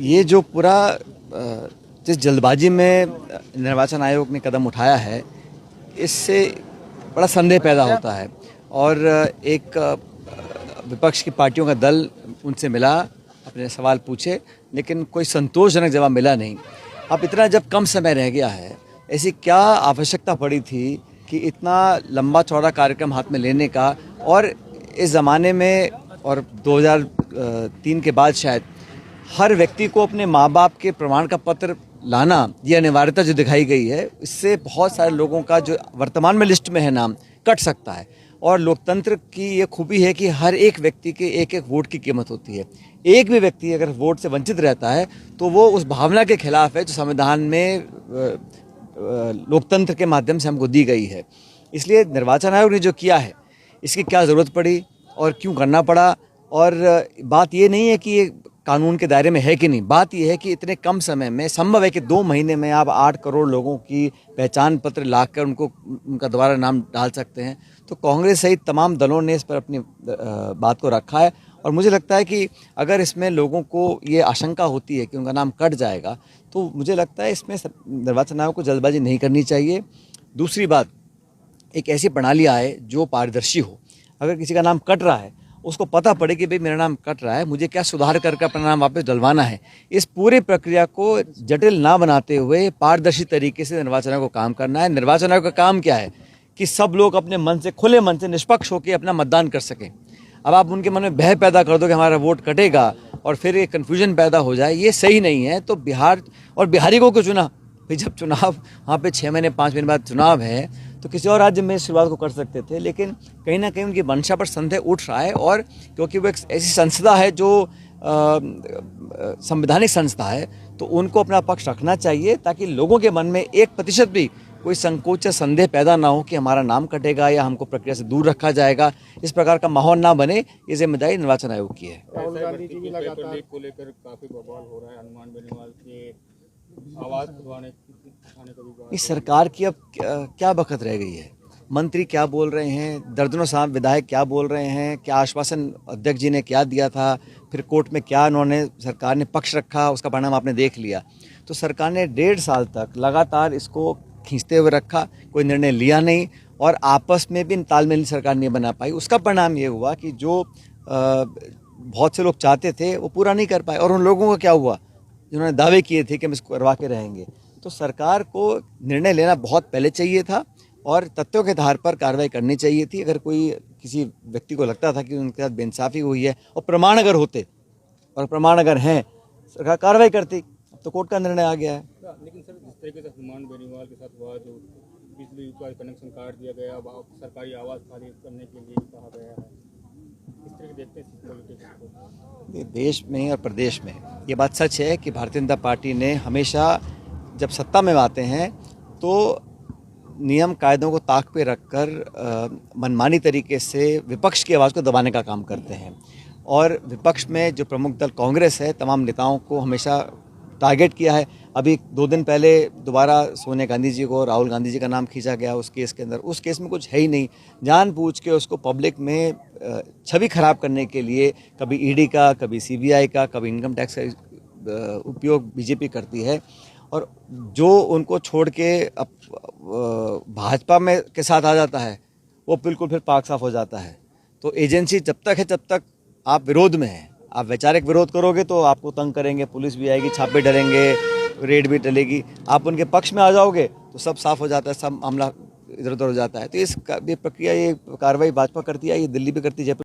ये जो पूरा जिस जल्दबाजी में निर्वाचन आयोग ने कदम उठाया है, इससे बड़ा संदेह पैदा होता है। और एक विपक्ष की पार्टियों का दल उनसे मिला, अपने सवाल पूछे, लेकिन कोई संतोषजनक जवाब मिला नहीं। अब इतना जब कम समय रह गया है, ऐसी क्या आवश्यकता पड़ी थी कि इतना लंबा चौड़ा कार्यक्रम हाथ में लेने का। और इस ज़माने में और 2003 के बाद शायद हर व्यक्ति को अपने माँ बाप के प्रमाण का पत्र लाना, ये अनिवार्यता जो दिखाई गई है, इससे बहुत सारे लोगों का जो वर्तमान में लिस्ट में है नाम कट सकता है। और लोकतंत्र की ये खूबी है कि हर एक व्यक्ति के एक एक वोट की कीमत होती है। एक भी व्यक्ति अगर वोट से वंचित रहता है तो वो उस भावना के खिलाफ है जो संविधान में लोकतंत्र के माध्यम से हमको दी गई है। इसलिए निर्वाचन आयोग ने जो किया है, इसकी क्या ज़रूरत पड़ी और क्यों करना पड़ा। और बात ये नहीं है कि ये कानून के दायरे में है कि नहीं, बात यह है कि इतने कम समय में संभव है कि 2 महीने में आप 8 करोड़ लोगों की पहचान पत्र लाकर उनका दोबारा नाम डाल सकते हैं। तो कांग्रेस सहित तमाम दलों ने इस पर अपनी बात को रखा है। और मुझे लगता है कि अगर इसमें लोगों को ये आशंका होती है कि उनका नाम कट जाएगा, तो मुझे लगता है इसमें निर्वाचन आयोग को जल्दबाजी नहीं करनी चाहिए। दूसरी बात, एक ऐसी प्रणाली आए जो पारदर्शी हो। अगर किसी का नाम कट रहा है, उसको पता पड़े कि भाई मेरा नाम कट रहा है, मुझे क्या सुधार करके अपना नाम वापस डलवाना है। इस पूरी प्रक्रिया को जटिल ना बनाते हुए पारदर्शी तरीके से निर्वाचन आयोग को काम करना है। निर्वाचन आयोग का काम क्या है कि सब लोग अपने मन से, खुले मन से, निष्पक्ष होकर अपना मतदान कर सकें। अब आप उनके मन में भय पैदा कर दो कि हमारा वोट कटेगा और फिर ये कन्फ्यूजन पैदा हो जाए, ये सही नहीं है। तो बिहार और बिहारी को क्यों चुना भाई? जब चुनाव वहाँ पे 6 महीने 5 महीने बाद चुनाव है, तो किसी और राज्य में शुरुआत को कर सकते थे। लेकिन कहीं ना कहीं उनकी मंशा पर संदेह उठ रहा है। और क्योंकि वो एक ऐसी संस्था है जो संवैधानिक संस्था है, तो उनको अपना पक्ष रखना चाहिए ताकि लोगों के मन में 1% भी कोई संकोच या संदेह पैदा ना हो कि हमारा नाम कटेगा या हमको प्रक्रिया से दूर रखा जाएगा। इस प्रकार का माहौल ना बने, ये जिम्मेदारी निर्वाचन आयोग की है। राहुल गांधी जी भी लगातार को लेकर काफी बवाल हो रहा है। हनुमान बेनीवाल के आवाज खुलवाने को भी इस सरकार की अब क्या बखत रह गई है? मंत्री क्या बोल रहे हैं, दर्जनों साहब विधायक क्या बोल रहे हैं, क्या आश्वासन अध्यक्ष जी ने क्या दिया था, फिर कोर्ट में क्या उन्होंने सरकार ने पक्ष रखा, उसका परिणाम आपने देख लिया। तो सरकार ने 1.5 साल तक लगातार इसको खींचते हुए रखा, कोई निर्णय लिया नहीं और आपस में भी तालमेल सरकार नहीं बना पाई। उसका परिणाम ये हुआ कि जो बहुत से लोग चाहते थे वो पूरा नहीं कर पाए। और उन लोगों को क्या हुआ जिन्होंने दावे किए थे कि हम इसको करवा के रहेंगे। तो सरकार को निर्णय लेना बहुत पहले चाहिए था और तथ्यों के आधार पर कार्रवाई करनी चाहिए थी। अगर कोई किसी व्यक्ति को लगता था कि उनके साथ बेइंसाफी हुई है और प्रमाण अगर होते और प्रमाण अगर हैं, सरकार कार्रवाई करती। अब तो कोर्ट का निर्णय आ गया है। लेकिन सर, जिस तरीके से हनुमान बेनीवाल के साथ हुआ, जो बिजली का कनेक्शन काट दिया गया, अब सरकारी आवास खारिज करने के लिए कहा गया है, इस तरह देखते हैं देश में और प्रदेश में ये बात सच है कि भारतीय जनता पार्टी ने हमेशा जब सत्ता में आते हैं तो नियम कायदों को ताक पे रखकर मनमानी तरीके से विपक्ष की आवाज़ को दबाने का काम करते हैं। और विपक्ष में जो प्रमुख दल कांग्रेस है, तमाम नेताओं को हमेशा टारगेट किया है। अभी 2 दिन पहले दोबारा सोनिया गांधी जी को, राहुल गांधी जी का नाम खींचा गया उस केस के अंदर। उस केस में कुछ है ही नहीं, जानबूझ के उसको पब्लिक में छवि खराब करने के लिए कभी ईडी का, कभी सीबीआई का, कभी इनकम टैक्स का उपयोग बीजेपी करती है। और जो उनको छोड़ के अब भाजपा में के साथ आ जाता है, वो बिल्कुल फिर पाक साफ हो जाता है। तो एजेंसी जब तक है, जब तक आप विरोध में हैं, आप वैचारिक विरोध करोगे तो आपको तंग करेंगे, पुलिस भी आएगी, छापे डलेंगे, रेड भी डलेगी। आप उनके पक्ष में आ जाओगे तो सब साफ हो जाता है, सब मामला इधर उधर हो जाता है। तो इस प्रक्रिया, ये कार्रवाई भाजपा करती है, ये दिल्ली भी करती है, जयपुर